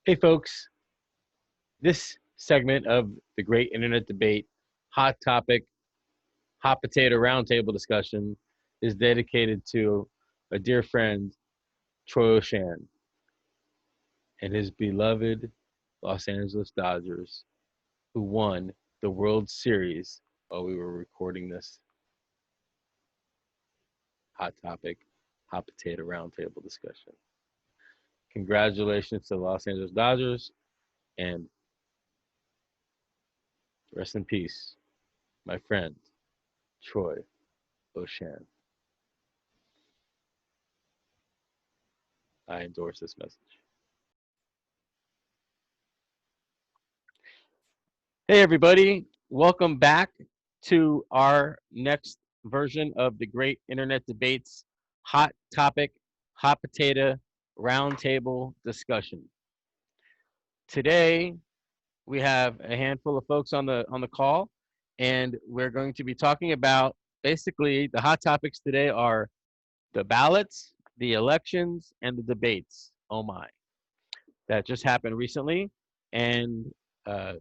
Hey, folks, this segment of the Great Internet Debate, Hot Topic, Hot Potato Roundtable discussion is dedicated to a dear friend, Troy O'Shan, and his beloved Los Angeles Dodgers, who won the World Series while we were recording this Hot Topic, Hot Potato Roundtable discussion. Congratulations to the Los Angeles Dodgers, and rest in peace, my friend, Troy O'Shan. I endorse this message. Hey, everybody. Welcome back to our next version of the Great Internet Debates Hot Topic, Hot Potato Roundtable discussion. Today, we have a handful of folks on the call, and we're going to be talking about basically the hot topics today are the ballots, the elections, and the debates. Oh my. That just happened recently, and the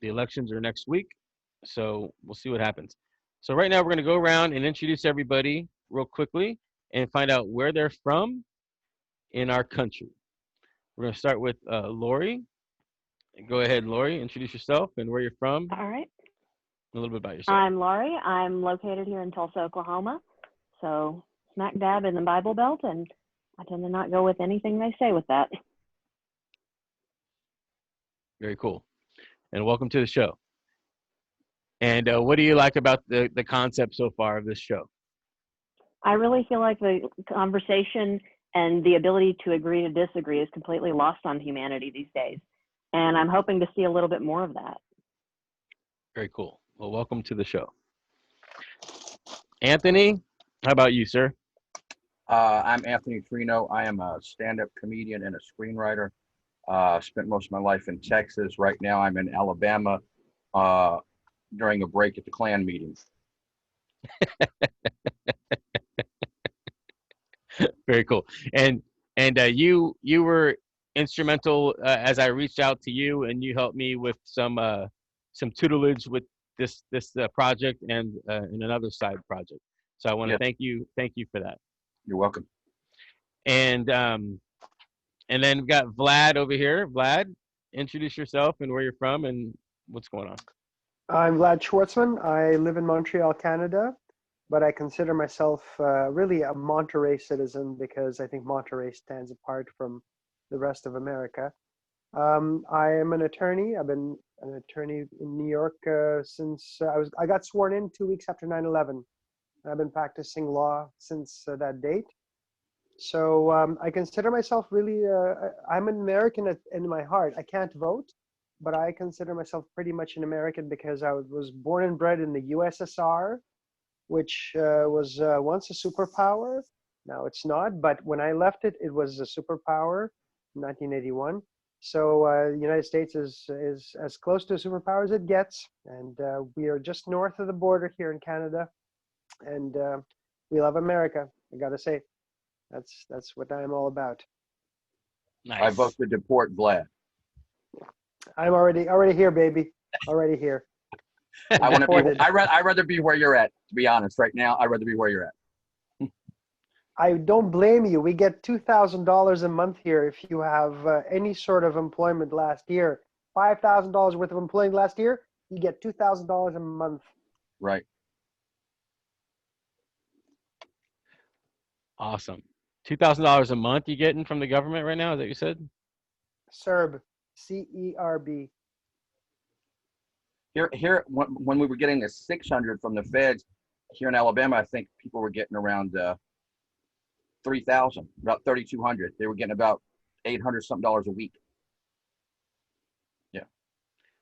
elections are next week, so we'll see what happens. So right now we're going to go around and introduce everybody real quickly and find out where they're from in our country. We're going to start with Lori. Go ahead, Lori. Introduce yourself and where you're from. All right. A little bit about yourself. I'm Laurie. I'm located here in Tulsa, Oklahoma. So smack dab in the Bible Belt, and I tend to not go with anything they say with that. Very cool. And welcome to the show. And what do you like about the concept so far of this show? I really feel like the conversation and the ability to agree to disagree is completely lost on humanity these days. And I'm hoping to see a little bit more of that. Very cool. Well, welcome to the show. Anthony, how about you, sir? I'm Anthony Frino. I am a stand-up comedian and a screenwriter. Spent most of my life in Texas. Right now I'm in Alabama during a break at the Klan meetings. Very cool. And you were instrumental as I reached out to you, and you helped me with some tutelage with this project and another side project. So I want to thank you for that. You're welcome. And then we've got Vlad over here. Vlad, introduce yourself and where you're from and what's going on. I'm Vlad Schwartzman. I live in Montreal, Canada, but I consider myself really a Monterey citizen because I think Monterey stands apart from the rest of America. I am an attorney. I've been an attorney in New York since I got sworn in 2 weeks after 9/11. I've been practicing law since that date. So I consider myself really, I'm an American in my heart. I can't vote, but I consider myself pretty much an American because I was born and bred in the USSR, which was once a superpower. Now it's not, but when I left it, it was a superpower in 1981. So the United States is as close to a superpower as it gets. And we are just north of the border here in Canada. And we love America, I gotta say. That's what I'm all about. Nice. I vote to deport Vlad. I'm already here, baby. Already here. I want to be. I'd rather be where you're at. To be honest, right now, I'd rather be where you're at. I don't blame you. We get $2,000 a month here if you have any sort of employment last year. $5,000 worth of employment last year, you get $2,000 a month. Right. Awesome. $2,000 a month you getting from the government right now? Is that what you said? CERB, CERB. Here, when we were getting the 600 from the feds here in Alabama, I think people were getting around 3,000, about 3,200. They were getting about $800 something a week. Yeah.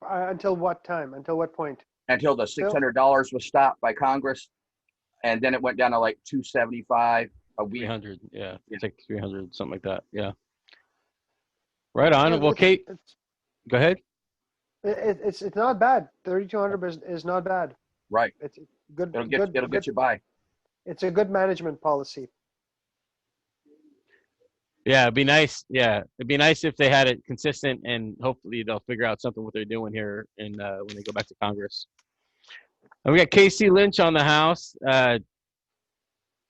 Until what time? Until what point? Until the $600 was stopped by Congress, and then it went down to like $275 a week. 300, yeah. It's like 300, something like that. Yeah. Right on. Well, Kate, go ahead. It's not bad. 3,200 is not bad. Right. It's good. It'll get you by. It's a good management policy. Yeah, it'd be nice. Yeah, it'd be nice if they had it consistent, and hopefully they'll figure out something what they're doing here, and when they go back to Congress. And we got Casey Lynch on the house.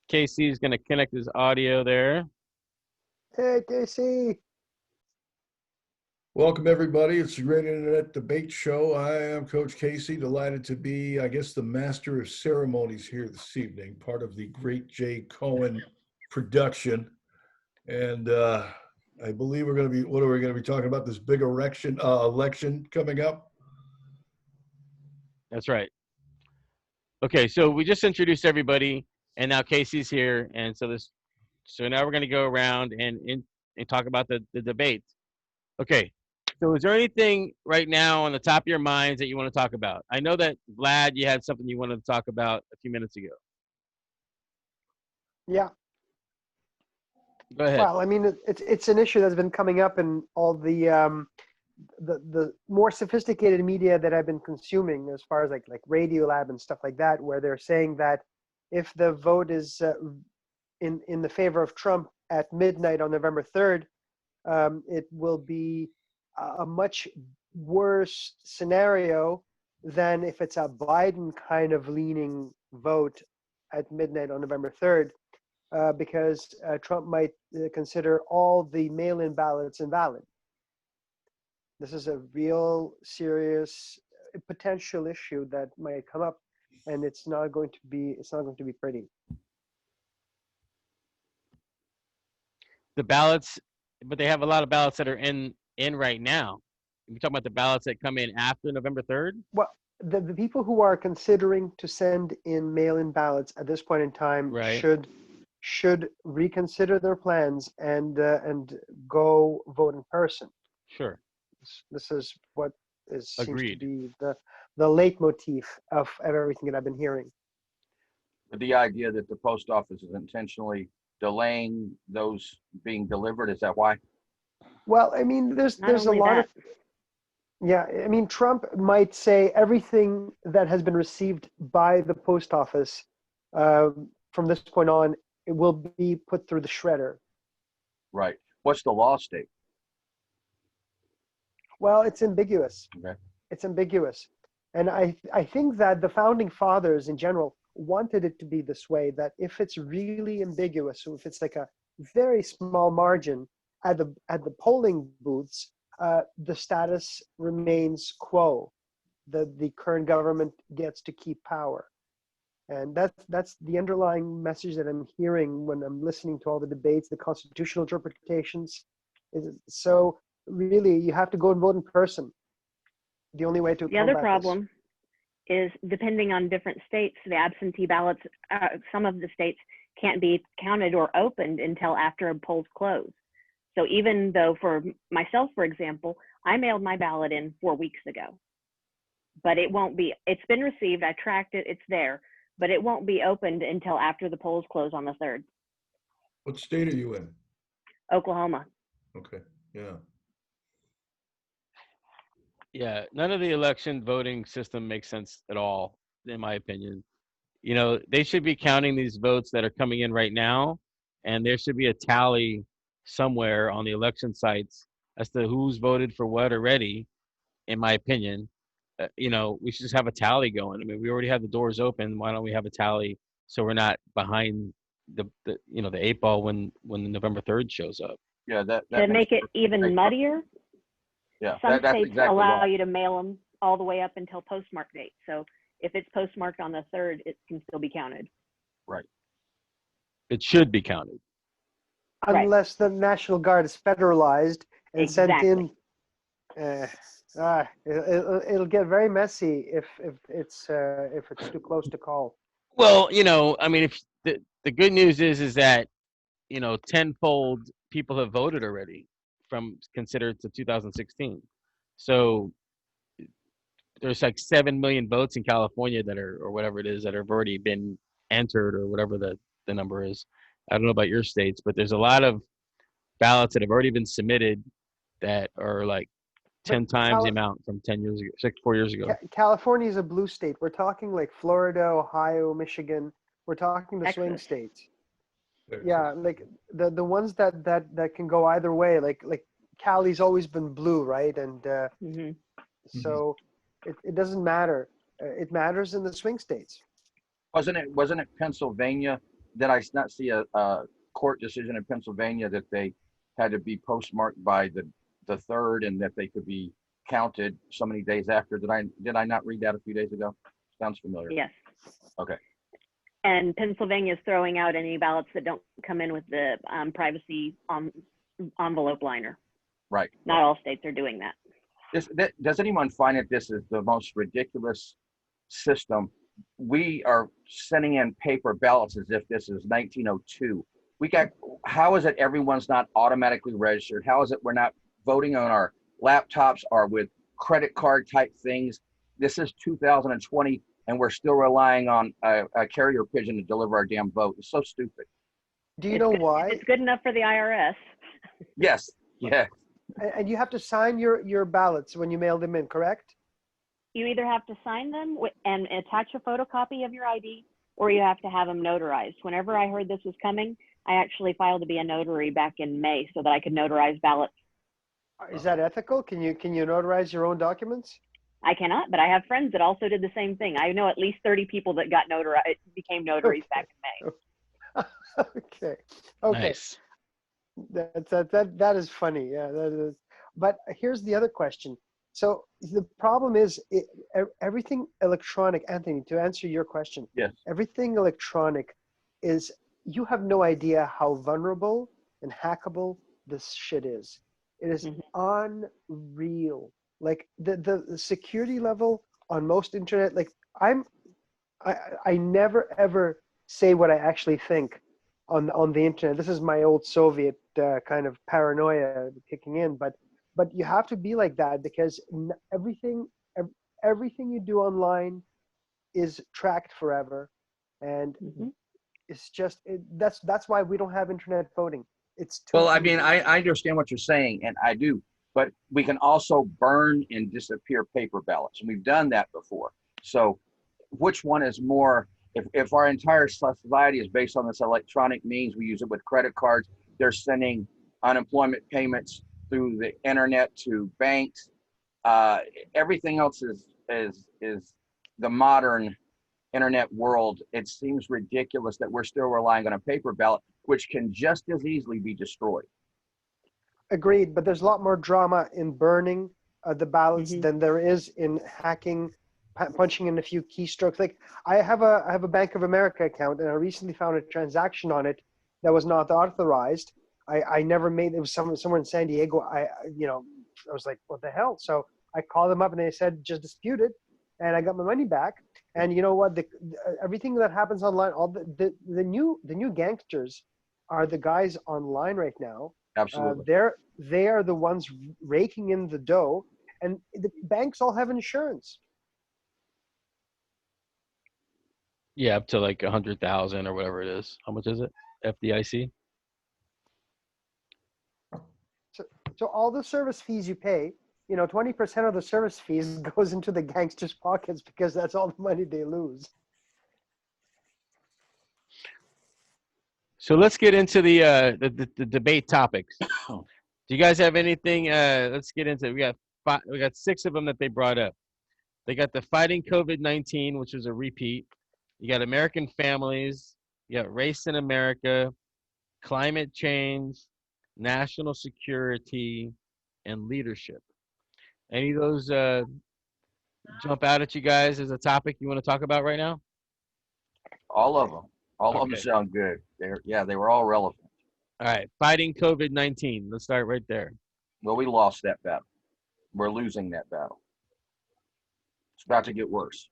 Casey's going to connect his audio there. Hey, Casey. Welcome, everybody. It's the Great Internet Debate Show. I am Coach Casey, delighted to be, I guess, the master of ceremonies here this evening, part of the Great Jay Cohen production. And I believe we're going to be, what are we going to be talking about? This big election coming up? That's right. Okay, so we just introduced everybody, and now Casey's here, and so now we're going to go around and talk about the debate. Okay, so is there anything right now on the top of your minds that you want to talk about? I know that Vlad, you had something you wanted to talk about a few minutes ago. Yeah. Go ahead. Well, I mean, it's an issue that's been coming up in all the more sophisticated media that I've been consuming, as far as like Radiolab and stuff like that, where they're saying that if the vote is in the favor of Trump at midnight on November 3rd, it will be a much worse scenario than if it's a Biden kind of leaning vote at midnight on November 3rd, because Trump might consider all the mail-in ballots invalid. This is a real serious potential issue that might come up, and it's not going to be pretty. The ballots, but they have a lot of ballots that are in right now. You're talking about the ballots that come in after November 3rd? Well, the people who are considering to send in mail-in ballots at this point in time Right. should reconsider their plans and go vote in person. Sure. This is what seems to Agreed. be the leitmotif of everything that I've been hearing. The idea that the post office is intentionally delaying those being delivered, is that why? Well, I mean, there's a lot of, yeah, I mean, Trump might say everything that has been received by the post office from this point on, it will be put through the shredder. Right. What's the law state? Well, it's ambiguous. Okay. It's ambiguous. And I think that the founding fathers in general wanted it to be this way, that if it's really ambiguous, so if it's like a very small margin at the polling booths, the status remains quo. The current government gets to keep power. And that's the underlying message that I'm hearing when I'm listening to all the debates, the constitutional interpretations. So really, you have to go and vote in person. The only way to The other problem is, depending on different states, the absentee ballots, some of the states can't be counted or opened until after polls close. So even though, for myself, for example, I mailed my ballot in 4 weeks ago, but it's been received, I tracked it, it's there, but it won't be opened until after the polls close on the 3rd. What state are you in? Oklahoma. Okay, yeah. Yeah, none of the election voting system makes sense at all, in my opinion. You know, they should be counting these votes that are coming in right now, and there should be a tally somewhere on the election sites as to who's voted for what already, in my opinion. You know, we should just have a tally going. I mean, we already have the doors open. Why don't we have a tally so we're not behind the 8 ball when the November 3rd shows up? Yeah, that To make it even muddier, yeah, some that's states exactly allow why. you to mail them all the way up until postmark date. So if it's postmarked on the 3rd, it can still be counted. Right. It should be counted. unless the National Guard is federalized and sent in. It'll get very messy if it's too close to call. Well, you know, I mean, if the good news is that, you know, tenfold people have voted already from considered to 2016. So there's like 7 million votes in California that are, or whatever it is, that have already been entered, or whatever the number is. I don't know about your states, but there's a lot of ballots that have already been submitted that are like 10 times the amount from 10 years ago, 4 years ago. California is a blue state. We're talking like Florida, Ohio, Michigan. We're talking the swing states. Yeah, like the ones that can go either way. Like Cali's always been blue, right? And Hmm. so it doesn't matter. It matters in the swing states. Wasn't it Pennsylvania? Did I not see a court decision in Pennsylvania that they had to be postmarked by the third and that they could be counted so many days after? Did I not read that a few days ago? Sounds familiar. Yes. Okay. And Pennsylvania is throwing out any ballots that don't come in with the privacy envelope liner. Right. Not all states are doing that. Does anyone find that this is the most ridiculous system? We are sending in paper ballots as if this is 1902. How is it everyone's not automatically registered? How is it we're not voting on our laptops or with credit card type things? This is 2020 and we're still relying on a carrier pigeon to deliver our damn vote. It's so stupid. Do you know why? It's good enough for the IRS. Yes. Yeah. And you have to sign your ballots when you mail them in, correct? You either have to sign them and attach a photocopy of your ID, or you have to have them notarized. Whenever I heard this was coming, I actually filed to be a notary back in May so that I could notarize ballots. Is that ethical? Can you notarize your own documents? I cannot, but I have friends that also did the same thing. I know at least 30 people that became notaries back in May. Okay. Okay. Nice. That is funny. Yeah, that is. But here's the other question. So the problem is everything electronic, Anthony, to answer your question. Yes. Everything electronic is, you have no idea how vulnerable and hackable this shit is. It is unreal. Like the security level on most internet, like I never ever say what I actually think on the internet. This is my old Soviet kind of paranoia kicking in, but you have to be like that because everything you do online is tracked forever, and it's just that's why we don't have internet voting. It's too Well, I mean, easy. I understand what you're saying, and I do, but we can also burn and disappear paper ballots, and we've done that before. So, which one is more? If our entire society is based on this electronic means, we use it with credit cards. They're sending unemployment payments through the internet to banks. Everything else is the modern internet world. It seems ridiculous that we're still relying on a paper ballot, which can just as easily be destroyed. Agreed, but there's a lot more drama in burning the ballots than there is in hacking, punching in a few keystrokes. Like I have a Bank of America account, and I recently found a transaction on it that was not authorized. I never made it. Was somewhere in San Diego. I was like, what the hell? So I called them up, and they said just dispute it, and I got my money back. And you know what? Everything that happens online, all the new gangsters are the guys online right now. Absolutely. They are the ones raking in the dough, and the banks all have insurance. Yeah, up to like 100,000 or whatever it is. How much is it? FDIC. So all the service fees you pay, 20% of the service fees goes into the gangsters' pockets because that's all the money they lose. So let's get into the debate topics. Do you guys have anything? Let's get into it. We got 6 of them that they brought up. They got the fighting COVID-19, which was a repeat. You got American families. You got race in America, climate change, national security, and leadership. Any of those jump out at you guys as a topic you want to talk about right now? All of them. All of them Okay. sound good. They were all relevant. All right, fighting COVID-19. Let's start right there. Well, we lost that battle. We're losing that battle. It's about to get worse.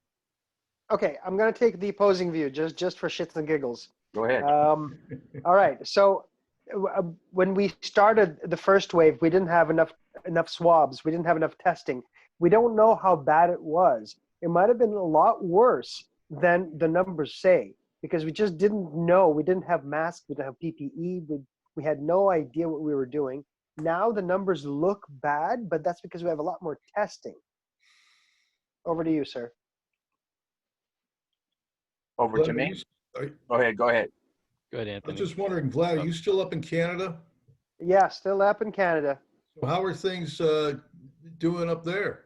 Okay, I'm going to take the opposing view just for shits and giggles. Go ahead. All right. So when we started the first wave, we didn't have enough swabs. We didn't have enough testing. We don't know how bad it was. It might have been a lot worse than the numbers say, because we just didn't know. We didn't have masks. We didn't have PPE. We had no idea what we were doing. Now the numbers look bad, but that's because we have a lot more testing. Over to you, sir. Over to me. Go ahead. Good, I Anthony. was just wondering, Vlad, are you still up in Canada? Yeah, still up in Canada. So how are things doing up there?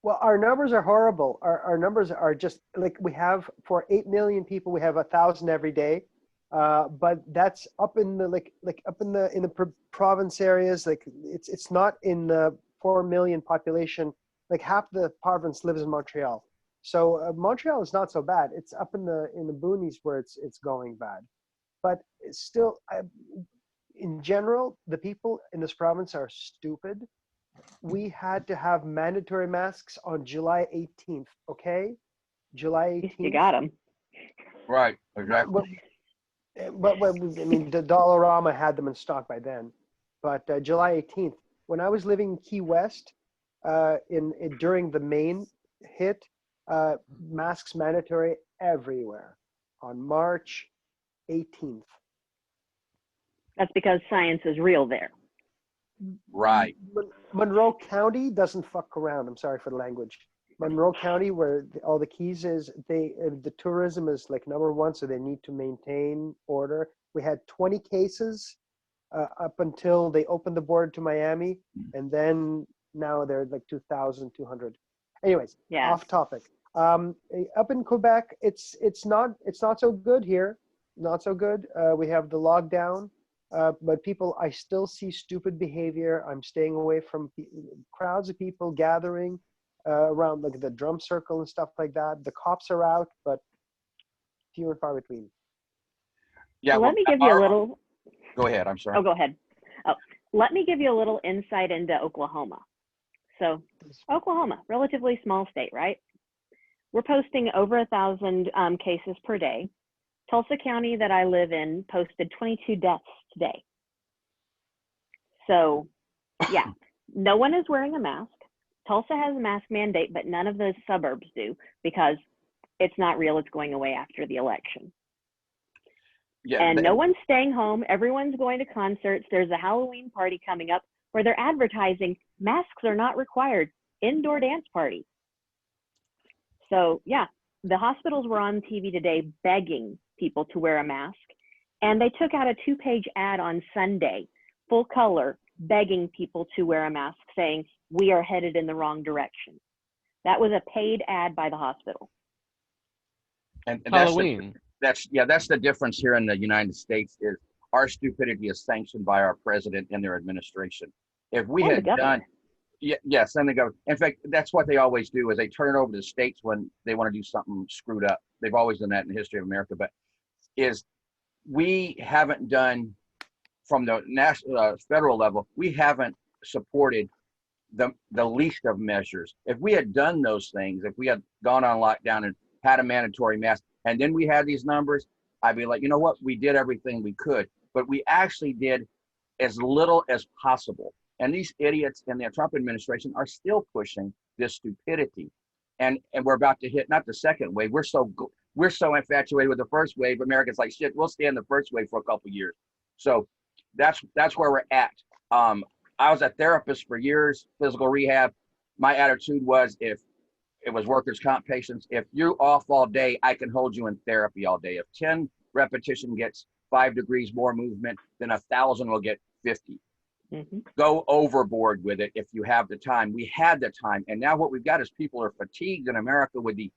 Well, our numbers are horrible. Our numbers are just like we have for 8 million people, we have 1,000 every day. But that's up in the like up in the province areas. Like it's not in the 4 million population. Like half the province lives in Montreal. So Montreal is not so bad. It's up in the boonies where it's going bad. But it's still, in general, the people in this province are stupid. We had to have mandatory masks on July 18th. Okay, July You 18th. got them. Right, exactly. But I mean, the Dollarama had them in stock by then. But July 18th, when I was living in Key West, during the main hit, masks mandatory everywhere on March 18th. That's because science is real there. Right. Monroe County doesn't fuck around. I'm sorry for the language. Monroe County, where all the Keys is, the tourism is like #1, so they need to maintain order. We had 20 cases up until they opened the border to Miami, and then now they're like 2,200. Anyways, Yeah. off topic. Up in Quebec, it's not so good here. Not so good. We have the lockdown. But people, I still see stupid behavior. I'm staying away from crowds of people gathering around like the drum circle and stuff like that. The cops are out, but few and far between. Yeah. So well, let me give you a little. Go ahead. I'm sorry. Oh, go ahead. Oh, let me give you a little insight into Oklahoma. So, Oklahoma, relatively small state, right? We're posting over 1,000 cases per day. Tulsa County that I live in posted 22 deaths today. So, yeah, no one is wearing a mask. Tulsa has a mask mandate, but none of those suburbs do because it's not real. It's going away after the election. Yeah. And no one's staying home. Everyone's going to concerts. There's a Halloween party coming up where they're advertising masks are not required, indoor dance party. So, yeah, the hospitals were on TV today begging people to wear a mask. And they took out a 2-page ad on Sunday, full color, begging people to wear a mask, saying, we are headed in the wrong direction. That was a paid ad by the hospital. And Halloween. that's the difference here in the United States is our stupidity is sanctioned by our president and their administration. If we And the had governor. done, yes, and the government. In fact, that's what they always do is they turn it over to the states when they want to do something screwed up. They've always done that in the history of America. But we haven't done from the national federal level, we haven't supported the least of measures. If we had done those things, if we had gone on lockdown and had a mandatory mask, and then we had these numbers, I'd be like, you know what? We did everything we could, but we actually did as little as possible. And these idiots in the Trump administration are still pushing this stupidity. And we're about to hit not the second wave. We're so infatuated with the first wave. Americans like shit. We'll stay in the first wave for a couple of years. So that's where we're at. I was a therapist for years, physical rehab. My attitude was if it was workers' comp patients, if you're off all day, I can hold you in therapy all day. If 10 repetition gets 5 degrees more movement, then 1,000 will get 50. Mm-hmm. Go overboard with it if you have the time. We had the time. And now what we've got is people are fatigued in America with the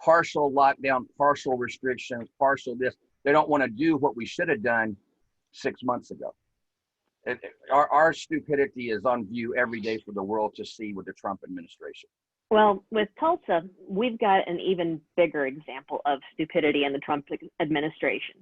partial lockdown, partial restrictions, partial this. They don't want to do what we should have done 6 months ago. Our stupidity is on view every day for the world to see with the Trump administration. Well, with Tulsa, we've got an even bigger example of stupidity in the Trump administration.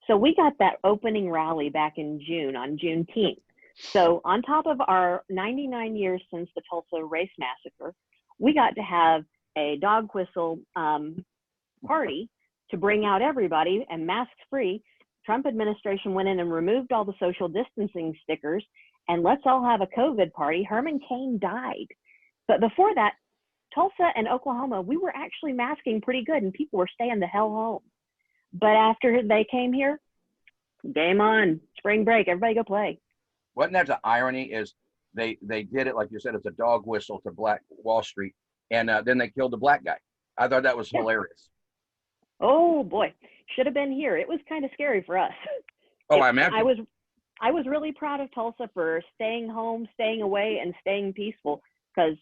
So we got that opening rally back in June, on Juneteenth. So on top of our 99 years since the Tulsa race massacre, we got to have a dog whistle party to bring out everybody and masks free. Trump administration went in and removed all the social distancing stickers and let's all have a COVID party. Herman Cain died. But before that, Tulsa and Oklahoma, we were actually masking pretty good and people were staying the hell home. But after they came here, game on, spring break, everybody go play. Wasn't that the irony is they did it, like you said, it's a dog whistle to Black Wall Street. And then they killed the black guy. I thought that was hilarious. Oh boy, should have been here. It was kind of scary for us. Oh, I I imagine. was really proud of Tulsa for staying home, staying away, and staying peaceful. Because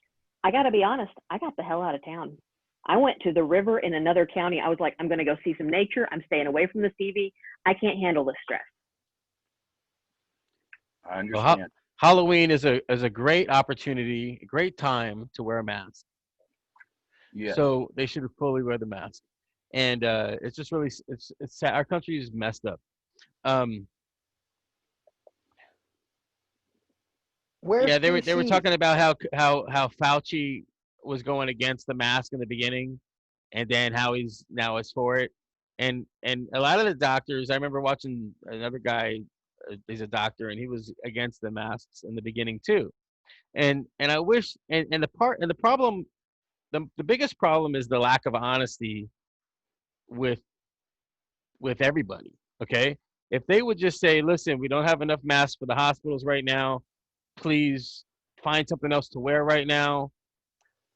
I got to be honest, I got the hell out of town. I went to the river in another county. I was like, I'm going to go see some nature. I'm staying away from the TV. I can't handle the stress. I Well, understand. Halloween is a great opportunity, a great time to wear a mask. Yes. So they should fully wear the mask. And it's just really it's sad. Our country is messed up. Where's Yeah, they were PC? talking about how Fauci was going against the mask in the beginning, and then how he's now is for it. And a lot of the doctors, I remember watching another guy, he's a doctor, and he was against the masks in the beginning too. And I wish and the problem, the biggest problem is the lack of honesty with everybody. Okay, if they would just say, listen, we don't have enough masks for the hospitals right now, please find something else to wear right now.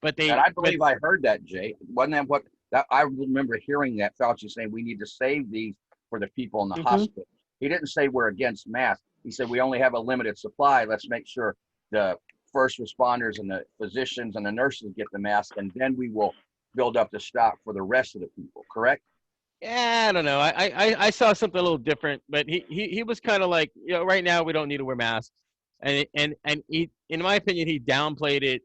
But And I believe I heard that, Jay. Wasn't that what that I remember hearing that Fauci saying we need to save these for the people in the hospital. He didn't say we're against masks. He said we only have a limited supply. Let's make sure the first responders and the physicians and the nurses get the mask, and then we will build up the stock for the rest of the people. Correct? yeah, I don't know. I saw something a little different, but he was kind of like, you know, right now we don't need to wear masks, and he, in my opinion, he downplayed it,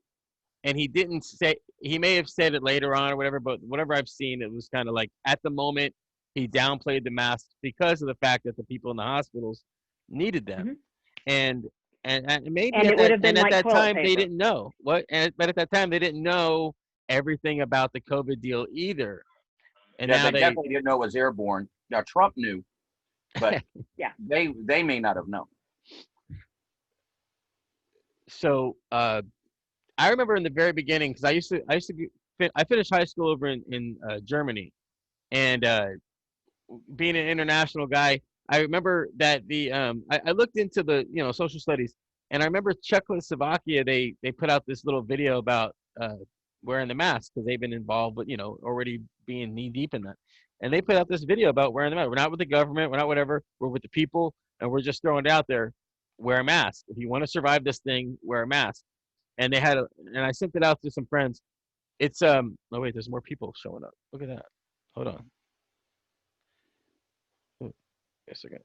and he didn't say, he may have said it later on or whatever, but whatever I've seen, it was kind of like at the moment he downplayed the masks because of the fact that the people in the hospitals needed them, and maybe And at it would that have been like that toilet time they paper. didn't know but at that time they didn't know everything about the COVID deal either, and Yeah, now they definitely didn't know it was airborne. Now Trump knew, but Yeah. they may not have known. So I remember in the very beginning, because I finished high school over in Germany, and being an international guy, I remember that I looked into the social studies, and I remember Czechoslovakia, they put out this little video about wearing the mask because they've been involved with already being knee deep in that, and they put out this video about wearing the mask. We're not with the government, we're not whatever, we're with the people, and we're just throwing it out there. Wear a mask if you want to survive this thing. Wear a mask. And they had and I sent it out to some friends. It's oh wait, there's more people showing up. Look at that. Hold on. Wait a second.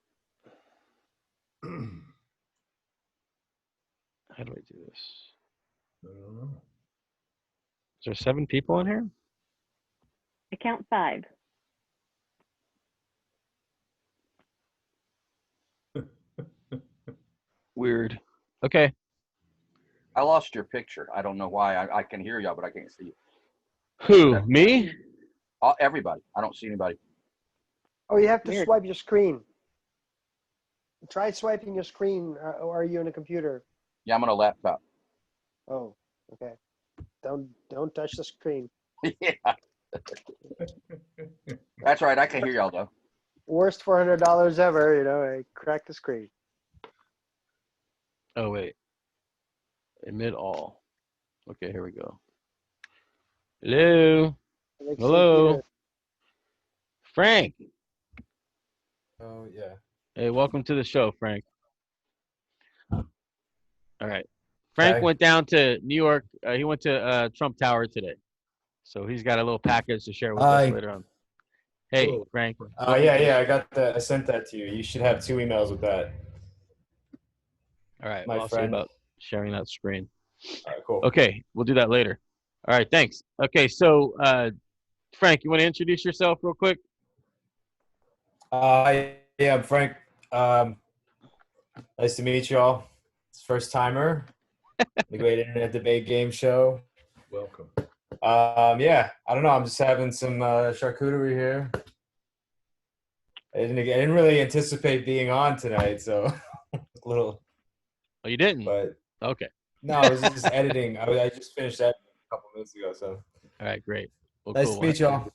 How do I do this? I don't know. Is there 7 people in here? I count 5. Weird. Okay. I lost your picture. I don't know why. I can hear y'all, but I can't see you. Who? Me? Everybody. I don't see anybody. Oh, you have to Weird. swipe your screen. Try swiping your screen, or are you on a computer? Yeah, I'm on a laptop. Oh, okay. Don't touch the screen. Yeah. That's right. I can hear y'all though. Worst $400 ever. I cracked the screen. Oh wait. Admit all. Okay, here we go. Hello. Like Hello. St. Frank. Oh, yeah. Hey, welcome to the show, Frank. All right. Frank Okay. went down to New York. He went to Trump Tower today. So he's got a little package to share with us Hi. later on. Hey, Hello. Frank. Oh, yeah. I got that. I sent that to you. You should have 2 emails with that. All right. My Well, I'll see friend. about sharing that screen. All right, cool. Okay. We'll do that later. All right. Thanks. Okay. So, Frank, you want to introduce yourself real quick? Yeah, I'm Frank. Nice to meet y'all. It's first timer. The Great Internet Debate Game Show. Welcome. Yeah, I don't know. I'm just having some charcuterie here. I didn't really anticipate being on tonight, so a little. Oh, you didn't? But Okay. no, I was just editing. I just finished editing a couple minutes ago. So All right. Great. Well, nice cool. to meet y'all.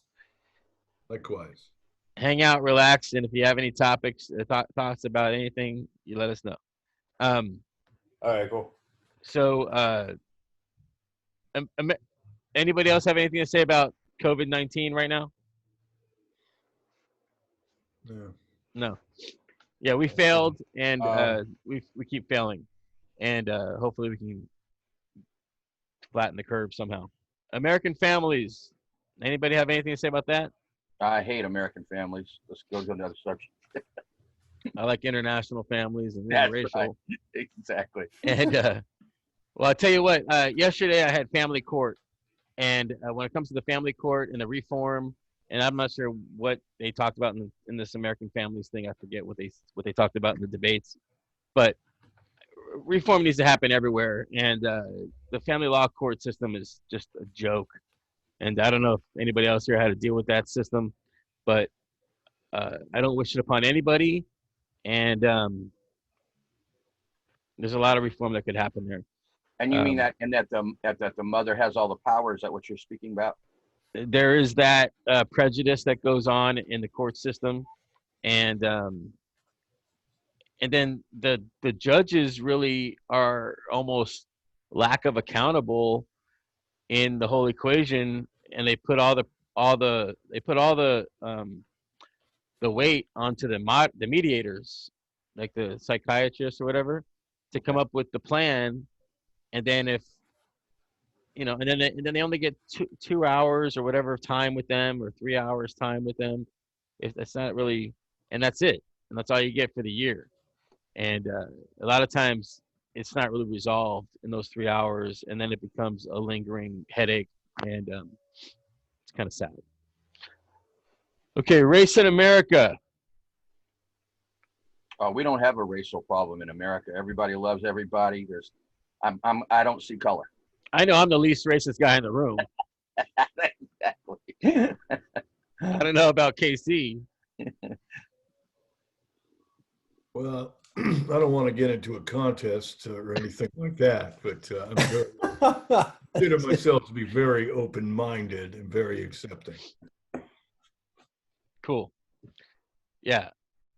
Likewise. Hang out, relax, and if you have any topics, thoughts about anything, you let us know. All right, cool. So, anybody else have anything to say about COVID-19 right now? Yeah. No. Yeah, we failed, and Um, we keep failing, and hopefully we can flatten the curve somehow. American families. Anybody have anything to say about that? I hate American families. Let's go to another subject. I like international families and That's right. interracial. Exactly. And well, I'll tell you what. Yesterday I had family court, and when it comes to the family court and the reform, and I'm not sure what they talked about in this American families thing. I forget what they talked about in the debates, but reform needs to happen everywhere, and the family law court system is just a joke. And I don't know if anybody else here had to deal with that system, but I don't wish it upon anybody. And there's a lot of reform that could happen there. And you mean Um, that, and that the mother has all the power? Is that what you're speaking about? there is that prejudice that goes on in the court system, and then the judges really are almost lack of accountable in the whole equation, and they put all the weight onto the mediators, like the psychiatrists or whatever, to come Okay. up with the plan. And then if and then they only get 2 hours or whatever time with them, or 3 hours time with them. If that's not really, and that's it, and that's all you get for the year. And a lot of times it's not really resolved in those 3 hours, and then it becomes a lingering headache, and it's kind of sad. Okay, race in America. We don't have a racial problem in America. Everybody loves everybody. I don't see color. I know I'm the least racist guy in the room. Exactly. I don't know about KC. Well, I don't want to get into a contest or anything like that, but I consider myself to be very open-minded and very accepting. Cool. Yeah.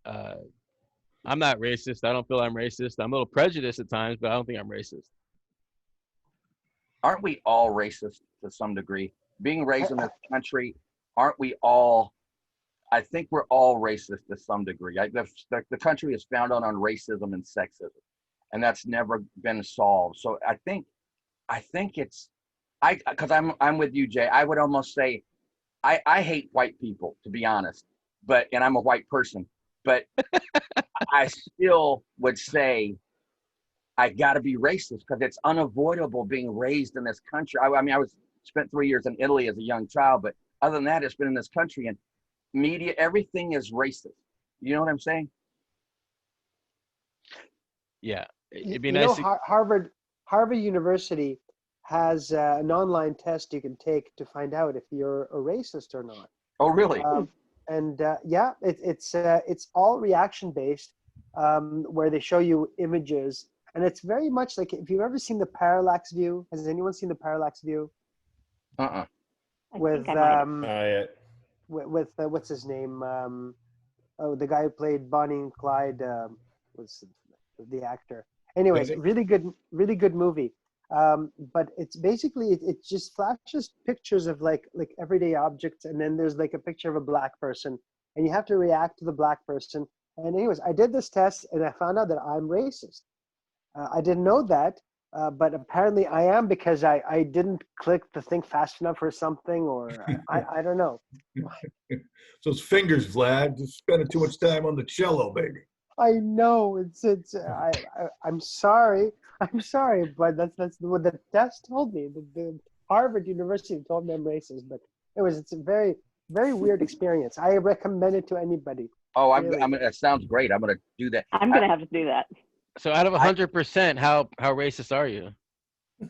I'm not racist. I don't feel I'm racist. I'm a little prejudiced at times, but I don't think I'm racist. Aren't we all racist to some degree? Being raised in this country, aren't we all? I think we're all racist to some degree. The country is founded on racism and sexism, and that's never been solved. So I think it's because I'm with you, Jay. I would almost say I hate white people, to be honest, and I'm a white person, but I still would say I got to be racist because it's unavoidable being raised in this country. I mean, spent 3 years in Italy as a young child, but other than that, it's been in this country, and media, everything is racist. You know what I'm saying? Yeah. It'd be You know, nice. Harvard University has an online test you can take to find out if you're a racist or not. Oh, really? Yeah, it's all reaction based, where they show you images, and it's very much like, if you've ever seen the parallax view. Has anyone seen the parallax view? Uh-uh. I With think I might have. Yeah. with what's his name? The guy who played Bonnie and Clyde, was the actor. Anyways, Benedict? really good movie. But it's basically it just flashes pictures of like everyday objects, and then there's like a picture of a black person, and you have to react to the black person. And anyways, I did this test, and I found out that I'm racist. I didn't know that, but apparently I am, because I didn't click the thing fast enough or something, or I don't know. Those fingers, Vlad, just spending too much time on the cello, baby. I know I'm sorry. I'm sorry, but that's what the test told me. The Harvard University told me I'm racist, but it's a very, very weird experience. I recommend it to anybody. Oh, Really. that sounds great. I'm gonna do that. I'm gonna have to do that. So out of 100%, how racist are you?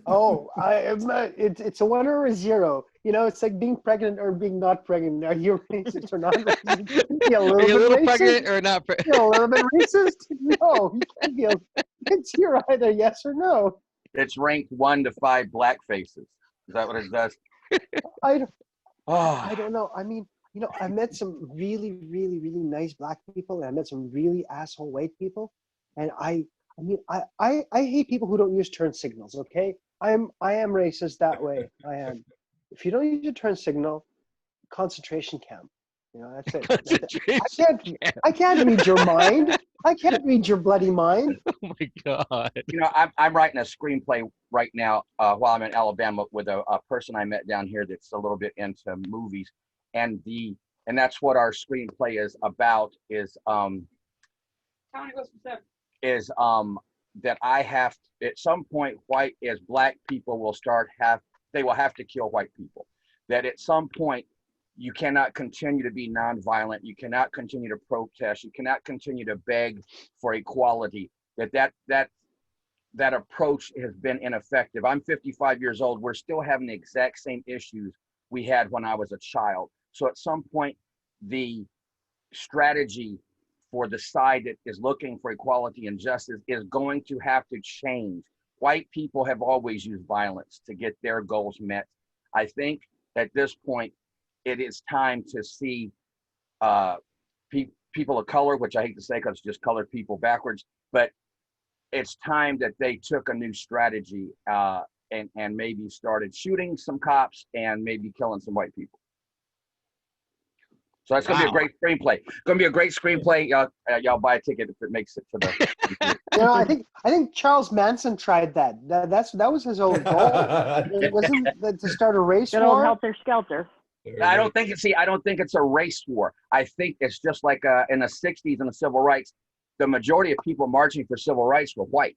Oh, it's a 1 or a 0. You know, it's like being pregnant or being not pregnant. Are you racist or not racist? You can be a Are you a little little bit racist. pregnant or not? You're a little bit racist. No, you can't be. It's you're either yes or no. It's ranked 1 to 5 black faces. Is that what it does? I Oh, don't know. I mean, you know, I met some really, really, really nice black people, and I met some really asshole white people. And I hate people who don't use turn signals. Okay, I am racist that way. I am. If you don't use your turn signal, concentration camp. You know, that's it. That's it. Concentration camp. I can't read your mind. I can't read your bloody mind. Oh my God. You know, I'm writing a screenplay right now while I'm in Alabama with a person I met down here that's a little bit into movies, and that's what our screenplay is about. Is that I have at some point, black people will they will have to kill white people. That at some point you cannot continue to be nonviolent. You cannot continue to protest. You cannot continue to beg for equality. That approach has been ineffective. I'm 55 years old. We're still having the exact same issues we had when I was a child. So at some point, the strategy for the side that is looking for equality and justice is going to have to change. White people have always used violence to get their goals met. I think at this point, it is time to see people of color, which I hate to say because it's just colored people backwards, but it's time that they took a new strategy and maybe started shooting some cops and maybe killing some white people. So that's going to be a great screenplay. Going to be a great screenplay. Y'all buy a ticket if it makes it to the. You know, I think Charles Manson tried that. That was his old goal. It wasn't that to start a race Good old war. helter skelter. I don't think it's a race war. I think it's just like in the 60s in the civil rights, the majority of people marching for civil rights were white.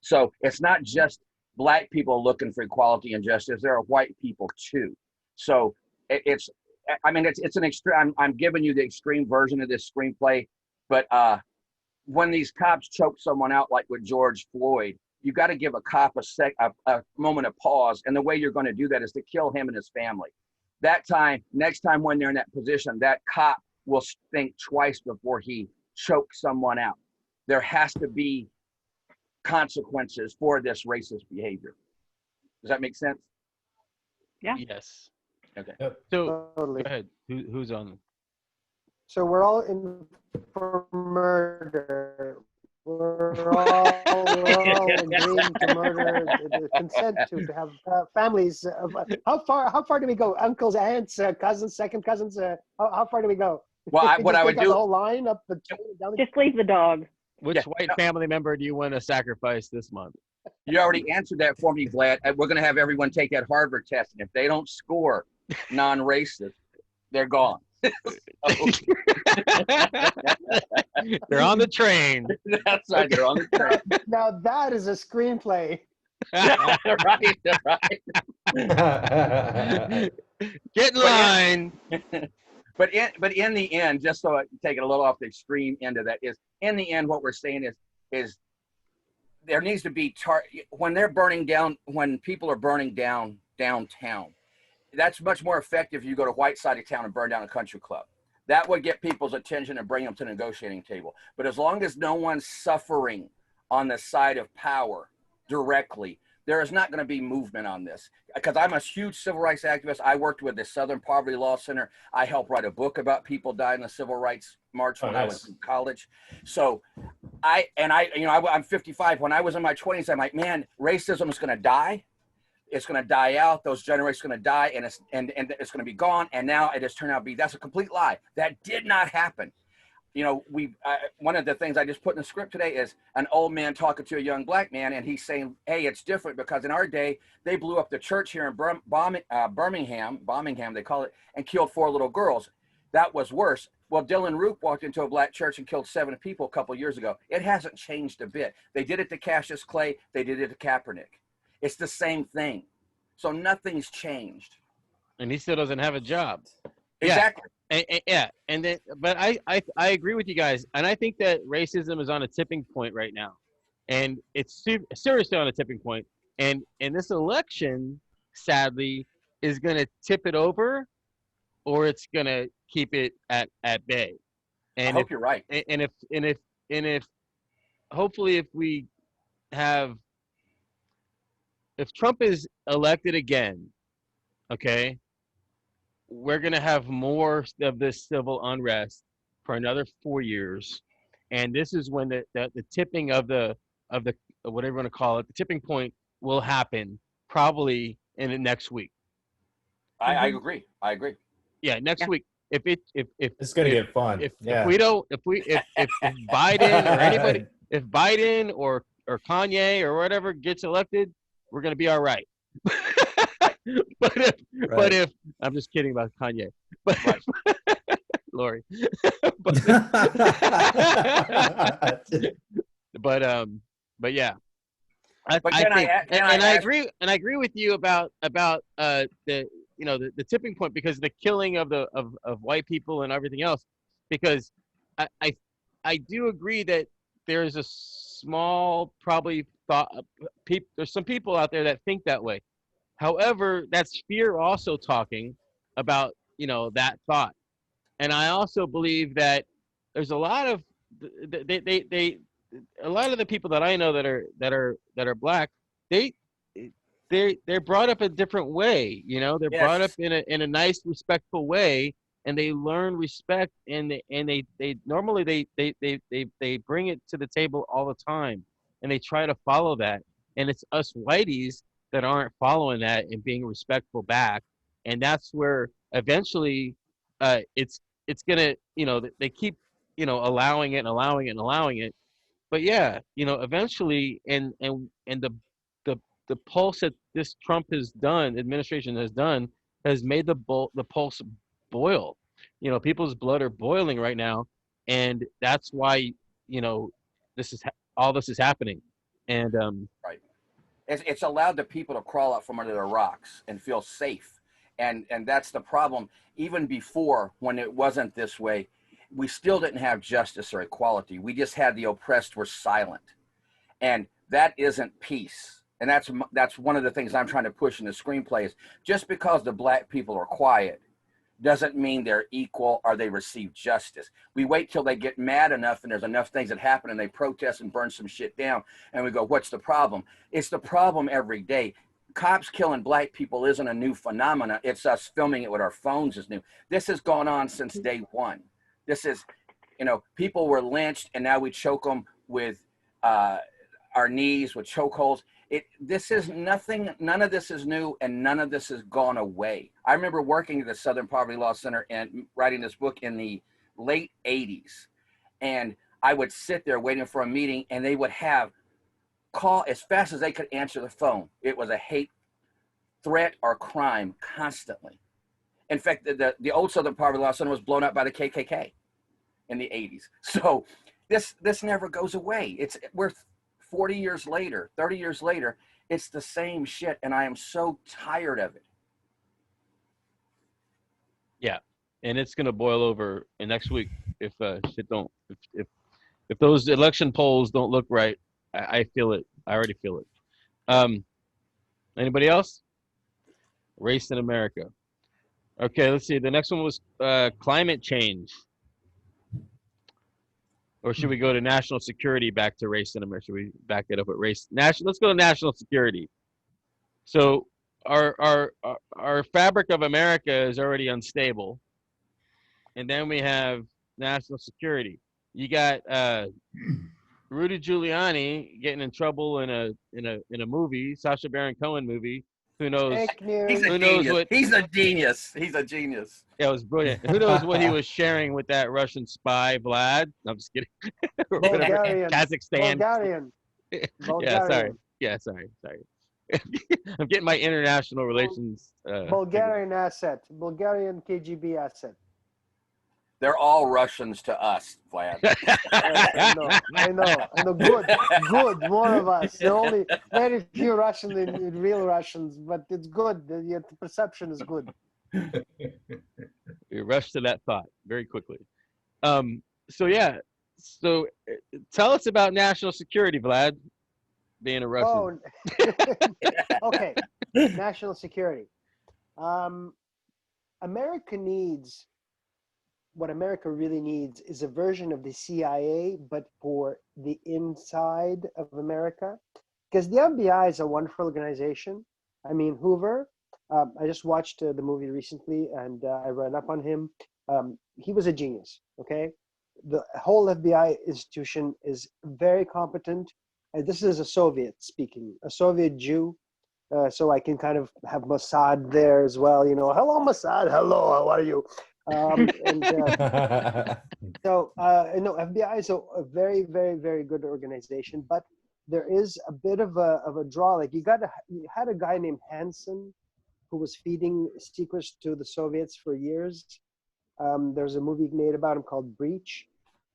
So it's not just black people looking for equality and justice. There are white people too. So it's an extreme. I'm giving you the extreme version of this screenplay, but when these cops choke someone out, like with George Floyd, you got to give a cop a moment of pause. And the way you're going to do that is to kill him and his family. Next time when they're in that position, that cop will think twice before he chokes someone out. There has to be consequences for this racist behavior. Does that make sense? Yeah. Yes. Okay. So Totally. go ahead. Who's on? So we're all in for murder. We're all agreeing to murder, the consent to have families. How far do we go? Uncles, aunts, cousins, second cousins. How far do we go? Well, what I would Take out do. the whole line up the down the. Just leave the dog. Which white family member do you want to sacrifice this month? You already answered that for me, Vlad. We're going to have everyone take that Harvard test, and if they don't score non-racist, they're gone. They're on the train. That's right. They're on the train. Now that is a screenplay. Right. Get in line. But in the end, just so I take it a little off the extreme end of that, is in the end what we're saying is there needs to be when people are burning down downtown. That's much more effective if you go to white side of town and burn down a country club. That would get people's attention and bring them to the negotiating table. But as long as no one's suffering on the side of power directly, there is not going to be movement on this. Because I'm a huge civil rights activist. I worked with the Southern Poverty Law Center. I helped write a book about people dying in the civil rights march when I was in college. So I'm 55. When I was in my 20s, I'm like, man, racism is going to die. It's going to die out. Those generations are going to die, and it's going to be gone. And now it has turned out to be, that's a complete lie. That did not happen. You know, one of the things I just put in the script today is an old man talking to a young black man, and he's saying, hey, it's different because in our day, they blew up the church here in Birmingham, they call it, and killed 4 little girls. That was worse. Well, Dylan Roop walked into a black church and killed 7 people a couple years ago. It hasn't changed a bit. They did it to Cassius Clay. They did it to Kaepernick. It's the same thing. So nothing's changed. And he still doesn't have a job. Exactly. But I agree with you guys. And I think that racism is on a tipping point right now. And it's seriously on a tipping point. And this election, sadly, is going to tip it over, or it's going to keep it at bay. And I hope you're right. And if hopefully if Trump is elected again, okay, we're going to have more of this civil unrest for another 4 years. And this is when the tipping of the whatever you want to call it, the tipping point will happen probably in the next week. I agree. Yeah, next week. if It's gonna get fun. if Yeah. we don't if Biden or anybody if Biden or Kanye or whatever gets elected, we're gonna be all right. But if I'm just kidding about Kanye, but Lori, but yeah, But I can think can I I ask? agree with you about the the tipping point because the killing of the of white people and everything else because I I, I do agree that there's a small probably thought there's some people out there that think that way. However, that's fear also talking about that thought, and I also believe that there's a lot of they a lot of the people that I know that are black, they they're brought up a different way. They're brought up Yes. in a nice, respectful way, and they learn respect, and they normally they bring it to the table all the time, and they try to follow that. And it's us whiteys that aren't following that and being respectful back, and that's where eventually, it's gonna they keep allowing it and allowing it and allowing it, but yeah, eventually, and the the pulse that this Trump has done, administration has done, has made the pulse boil. People's blood are boiling right now, and that's why this is all this is happening, and Right. It's allowed the people to crawl out from under the rocks and feel safe, and that's the problem. Even before, when it wasn't this way, we still didn't have justice or equality. We just had the oppressed were silent, and that isn't peace. And that's one of the things I'm trying to push in the screenplay is just because the black people are quiet doesn't mean they're equal or they receive justice. We wait till they get mad enough and there's enough things that happen and they protest and burn some shit down, and we go, what's the problem? It's the problem every day. Cops killing black people isn't a new phenomena. It's us filming it with our phones is new. This has gone on since day one. This is, people were lynched and now we choke them with our knees with chokeholds. This is nothing. None of this is new, and none of this has gone away. I remember working at the Southern Poverty Law Center and writing this book in the late 80s, and I would sit there waiting for a meeting, and they would have call as fast as they could answer the phone. It was a hate threat or crime constantly. In fact, the old Southern Poverty Law Center was blown up by the KKK in the 80s. So this never goes away. We're 40 years later, 30 years later, it's the same shit, and I am so tired of it. yeah, and it's gonna boil over in next week if shit don't if those election polls don't look right. I feel it. I already feel it. Anybody else? Race in America. Okay, let's see. The next one was climate change. Or should we go to national security back to race in America? Should we back it up at race? Let's go to national security. So our fabric of America is already unstable, and then we have national security. You got Rudy Giuliani getting in trouble in a movie, Sacha Baron Cohen movie. Who knows? Fake news. He's a Who knows genius. what? He's a genius. He's a genius. Yeah, it was brilliant. Who knows what he was sharing with that Russian spy, Vlad? I'm just kidding. Or whatever, Bulgarian. Kazakhstan. Bulgarian. Yeah, sorry. Yeah, sorry. I'm getting my international relations. Bulgarian asset. Bulgarian KGB asset. They're all Russians to us, Vlad. I know. Good. More of us. There are only very few Russians in real Russians, but it's good. The perception is good. We rush to that thought very quickly. So yeah. So tell us about national security, Vlad. Being a Russian. Oh, okay. National security. What America really needs is a version of the CIA, but for the inside of America. Because the FBI is a wonderful organization. I mean, Hoover, I just watched the movie recently and I read up on him. He was a genius, okay? The whole FBI institution is very competent. This is a Soviet speaking, a Soviet Jew. So I can kind of have Mossad there as well. Hello, Mossad. Hello, how are you? And so, no, FBI is a very, very, very good organization, but there is a bit of a draw. Like you had a guy named Hansen who was feeding secrets to the Soviets for years. There's a movie made about him called Breach.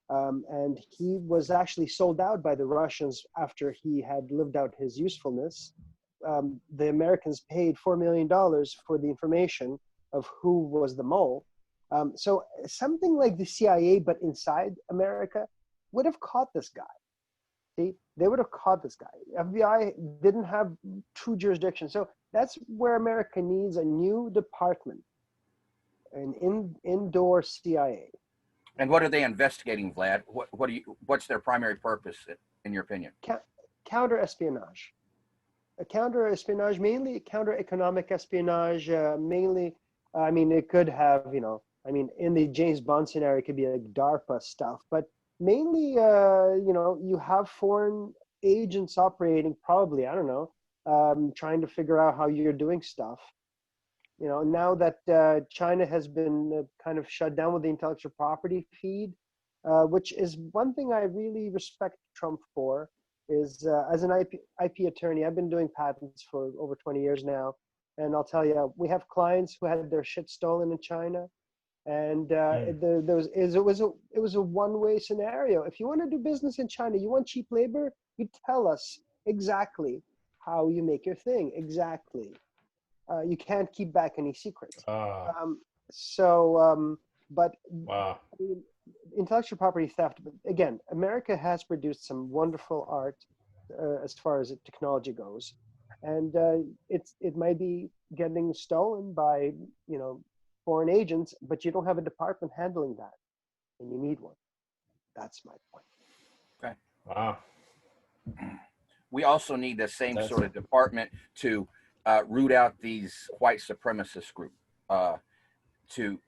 And he was actually sold out by the Russians after he had lived out his usefulness. The Americans paid $4 million for the information of who was the mole. So something like the CIA, but inside America, would have caught this guy. See, they would have caught this guy. FBI didn't have true jurisdiction. So that's where America needs a new department, an indoor CIA. And what are they investigating, Vlad? What's their primary purpose, in your opinion? Counter-espionage. Counter-espionage, mainly counter-economic espionage, mainly, I mean, it could have, in the James Bond scenario, it could be like DARPA stuff, but mainly, you have foreign agents operating probably, I don't know, trying to figure out how you're doing stuff. Now that China has been kind of shut down with the intellectual property feed, which is one thing I really respect Trump for, is as an IP attorney, I've been doing patents for over 20 years now. And I'll tell you, we have clients who had their shit stolen in China. And it was a one-way scenario. If you want to do business in China, you want cheap labor, you tell us exactly how you make your thing, exactly. You can't keep back any secrets. Wow. But I mean, intellectual property theft, again, America has produced some wonderful art as far as technology goes. And it might be getting stolen by, foreign agents, but you don't have a department handling that. And you need one. That's my point. Okay. Wow. We also need the same sort of department to root out these white supremacist groups, to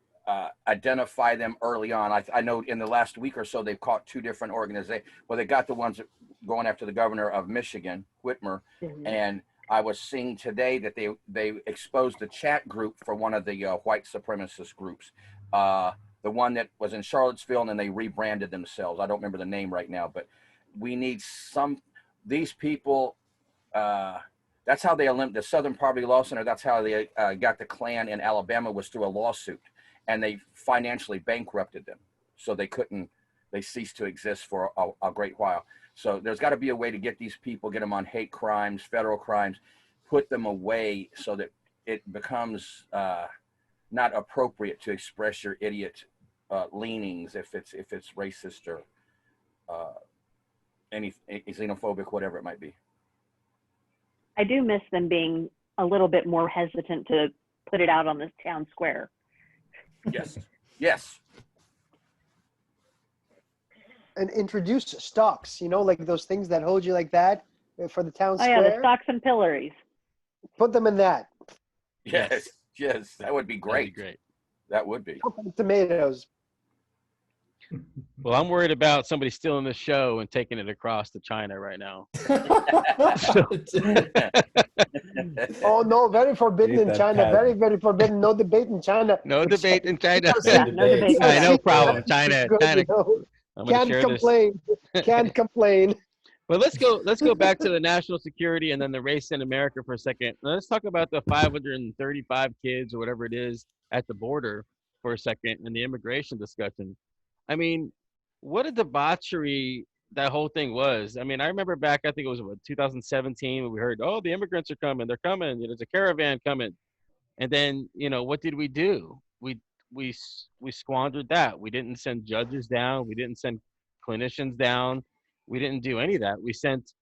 identify them early on. I know in the last week or so, they've caught 2 different organizations. Well, they got the ones going after the governor of Michigan, Whitmer, and I was seeing today that they exposed the chat group for one of the white supremacist groups, the one that was in Charlottesville, and then they rebranded themselves. I don't remember the name right now, but we need these people. That's how they eliminated the Southern Poverty Law Center. That's how they got the Klan in Alabama, was through a lawsuit, and they financially bankrupted them. So they ceased to exist for a great while. So there's got to be a way to get these people, get them on hate crimes, federal crimes, put them away so that it becomes not appropriate to express your idiot leanings if it's racist or any xenophobic, whatever it might be. I do miss them being a little bit more hesitant to put it out on the town square. Yes. Yes. And introduce stocks, like those things that hold you like that for the town Oh square. yeah, the stocks and pillories. Put them in that. Yes. Yes. That would be great. That'd be great. That would be. Tomatoes. Well, I'm worried about somebody stealing the show and taking it across to China right now. Oh no, very forbidden Leave in that China. patent. Very, very forbidden. No debate in China. No debate in China. Yeah, no debate. I no problem. China. Good, China. you I'm gonna Can't share complain. Can't complain. But let's go back to the national security and then the race in America for a second. Let's talk about the 535 kids or whatever it is at the border for a second and the immigration discussion. I mean, what a debauchery that whole thing was. I mean, I remember back, I think it was 2017, when we heard, oh, the immigrants are coming, they're coming, there's a caravan coming. And then, what did we do? We squandered that. We didn't send judges down. We didn't send clinicians down. We didn't do any of that. We sent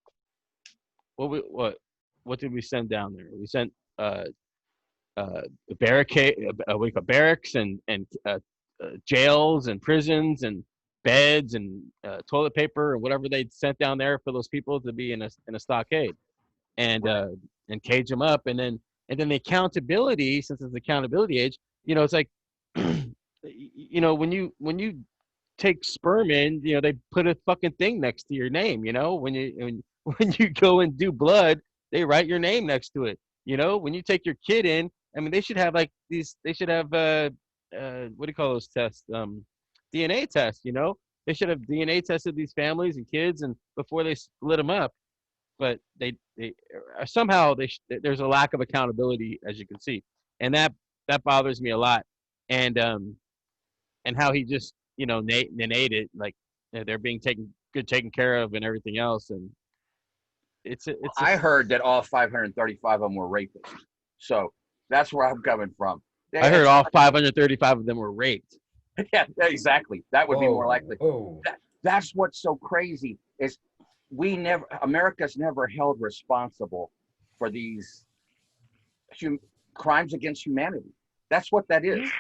what did we send down there? We sent barracks and jails and prisons and beds and toilet paper or whatever they'd sent down there for those people to be in a stockade and cage them up. And then the accountability, since it's the accountability age, it's like, when you take sperm in, they put a fucking thing next to your name. When you go and do blood, they write your name next to it. When you take your kid in, I mean, they should have like these. They should have what do you call those tests? DNA tests. You know, they should have DNA tested these families and kids and before they split them up. But they somehow there's a lack of accountability, as you can see, and that bothers me a lot. And how he just innate it like they're being taken care of and everything else, and I heard that all 535 of them were rapists, so that's where I'm coming from. I heard all 535 of them were raped. Yeah, exactly. That would be more likely. Oh. That's what's so crazy is America's never held responsible for these crimes against humanity. That's what that is.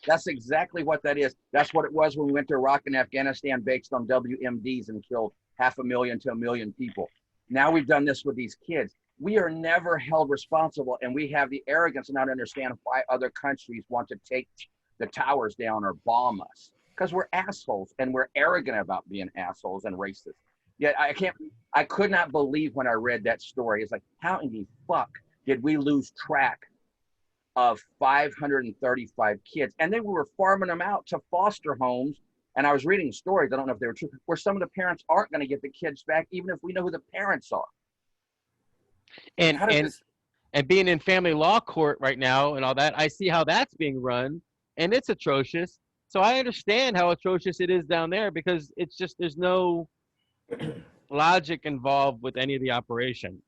That's exactly what that is. That's what it was when we went to Iraq and Afghanistan based on WMDs and killed 500,000 to 1 million people. Now we've done this with these kids. We are never held responsible, and we have the arrogance not to understand why other countries want to take the towers down or bomb us. Because we're assholes, and we're arrogant about being assholes and racist. Yet I could not believe when I read that story. It's like, how in the fuck did we lose track of 535 kids? And then we were farming them out to foster homes. And I was reading stories, I don't know if they were true, where some of the parents aren't going to get the kids back, even if we know who the parents are. And being in family law court right now and all that, I see how that's being run, and it's atrocious. So I understand how atrocious it is down there because it's just there's no logic involved with any of the operation.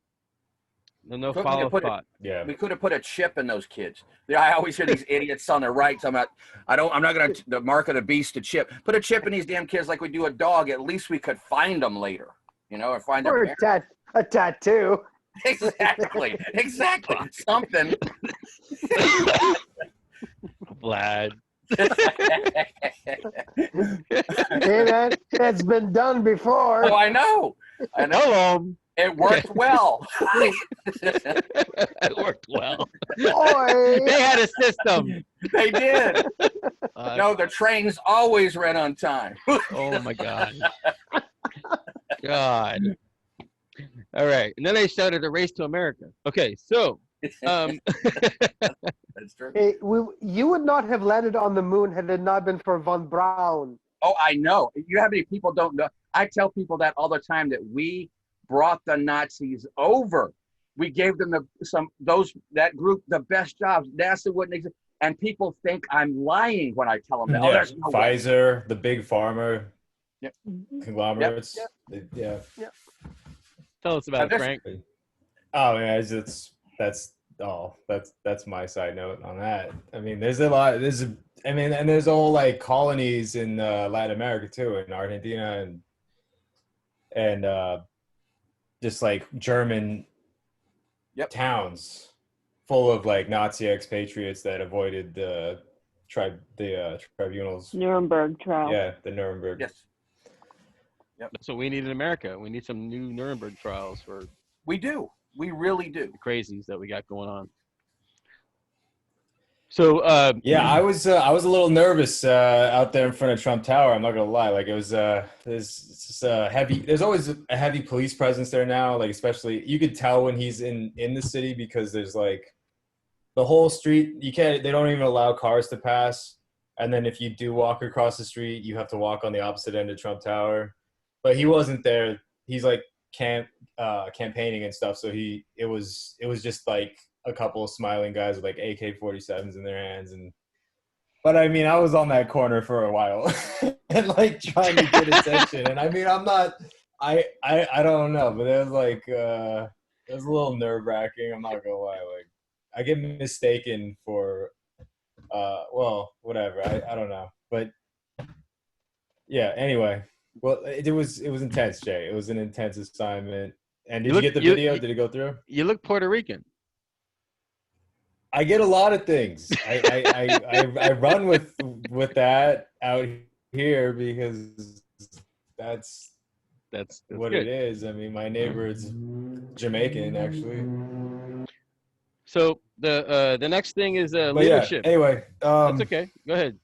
No follow thought. Yeah, we could have put a chip in those kids. Yeah, I always hear these idiots on the right. I'm not going to the mark of the beast to chip. Put a chip in these damn kids like we do a dog. At least we could find them later, or find them. Or a tattoo. Exactly. Something. Vlad. Hey man, it's been done before. Oh, I know. It worked well. It worked well. Boy. They had a system. They did. No, the trains always ran on time. Oh my God. God. All right. And then they started a race to America. Okay, so That's true. Hey, you would not have landed on the moon had it not been for von Braun. Oh, I know. You have any people don't know? I tell people that all the time that we brought the Nazis over. We gave them that group the best jobs. NASA wouldn't exist, and people think I'm lying when I tell them that. Yeah. Oh, there's no Pfizer, way. the big pharma conglomerates. Yep. Yeah. tell us about it, Frank. Oh yeah, that's my side note on that. I mean, there's a lot. And there's all like colonies in Latin America too, in Argentina and just like German towns full of like Nazi expatriates that avoided the tribunals. Nuremberg trial. Yeah, the Nuremberg. Yes. Yep. That's what we need in America. We need some new Nuremberg trials for We do. We really do. the crazies that we got going on. So Yeah, I was a little nervous out there in front of Trump Tower. I'm not gonna lie. Like it was there's heavy. There's always a heavy police presence there now. Like especially you could tell when he's in the city because there's like the whole street. They don't even allow cars to pass. And then if you do walk across the street, you have to walk on the opposite end of Trump Tower. But he wasn't there. He's like campaigning and stuff. So it was just like a couple of smiling guys with like AK-47s in their hands, but I mean, I was on that corner for a while and like trying to get attention. And I mean, I'm not, I don't know, but it was like, it was a little nerve wracking. I'm not gonna lie. Like I get mistaken for, well, whatever. I don't know, but yeah. Anyway, well, it was intense, Jay. It was an intense assignment. And did you get the video? Did it go through? you look Puerto Rican. I get a lot of things. I run with that out here because that's what good. it is. I mean, my neighbor is Jamaican, actually. So the next thing is But leadership. yeah, anyway, That's okay. Go ahead.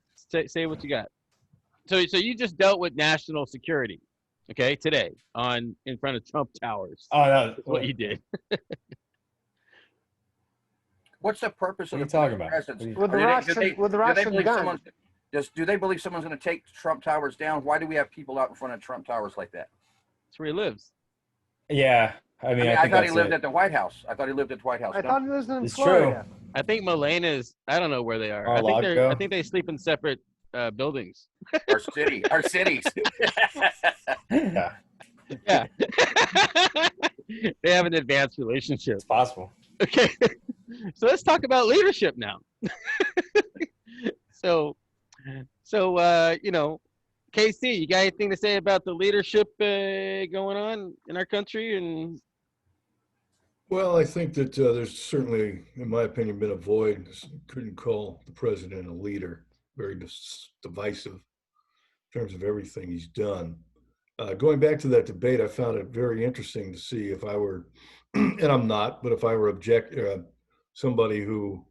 Say what you got. So you just dealt with national security, okay? Today in front of Trump Towers. Oh no, That's what you did. What's the purpose What of are the you talking about? presidents? With the Russian believe gun. someone's do they believe someone's going to take Trump Towers down? Why do we have people out in front of Trump Towers like that? That's where he lives. Yeah, I mean, I I think thought he that's lived it. at the White House. I thought he lived at the White House. I No? thought it was in It's Florida. I think Melena's. I don't know where they are. I Mar-a-Lago. think they sleep in separate buildings. Our cities. Yeah, Yeah. They have an advanced relationship. it's possible. Okay. So let's talk about leadership now. so you know, KC, you got anything to say about the leadership going on in our country? And Well, I think that there's certainly, in my opinion, been a void. Couldn't call the president a leader. Very divisive in terms of everything he's done. Going back to that debate, I found it very interesting to see if I were, and I'm not, but if I were somebody who